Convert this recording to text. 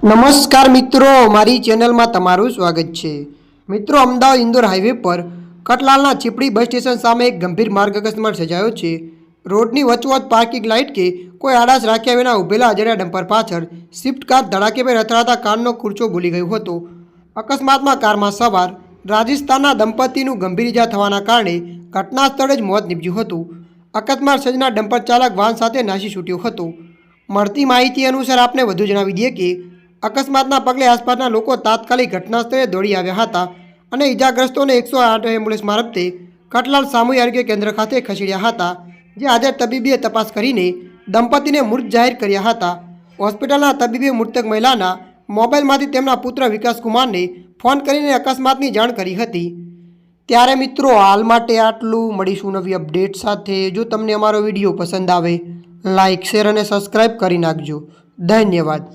નમસ્કાર મિત્રો, મારી ચેનલમાં તમારું સ્વાગત છે। મિત્રો, અમદાવાદ ઇન્દોર હાઈવે પર કટલાલના ચીપડી બસ સ્ટેશન સામે એક ગંભીર માર્ગ અકસ્માત સર્જાયો છે। રોડની વચ્ચોવચ પાર્કિંગ લાઇટ કે કોઈ આડાશ રાખ્યા વિના ઊભેલા અજાણ્યા ડમ્પર પાછળ સ્વિફ્ટ કાર ધડાકેભેર અથડાતા કારનો ખુરચો બોલી ગયો હતો। અકસ્માતમાં કારમાં સવાર રાજસ્થાનના દંપતીનું ગંભીર ઇજા થવાના કારણે ઘટના સ્થળે જ મોત નીપજ્યું હતું। અકસ્માત સર્જનાર ડમ્પર ચાલક વાહન સાથે નાસી છૂટ્યો હતો। મળતી માહિતી અનુસાર આપને વધુ જણાવી દઈએ કે અકસ્માતના પગલે આસપાસના લોકો તાત્કાલિક ઘટના સ્થળે દોડી આવ્યા હતા અને ઇજાગ્રસ્તોને 108 એમ્બ્યુલન્સ મારફતે કટલાલ સામૂહિક આરોગ્ય કેન્દ્ર ખાતે ખસેડ્યા હતા, જે હાજર તબીબીએ તપાસ કરીને દંપતીને મૃત જાહેર કર્યા હતા। હોસ્પિટલના તબીબે મૃતક મહિલાના મોબાઈલમાંથી તેમના પુત્ર વિકાસકુમારને ફોન કરીને અકસ્માતની જાણ કરી હતી। ત્યારે મિત્રો, હાલ માટે આટલું। મળીશું નવી અપડેટ સાથે। જો તમને અમારો વિડીયો પસંદ આવે, લાઇક, શેર અને સબસ્ક્રાઈબ કરી નાખજો। ધન્યવાદ।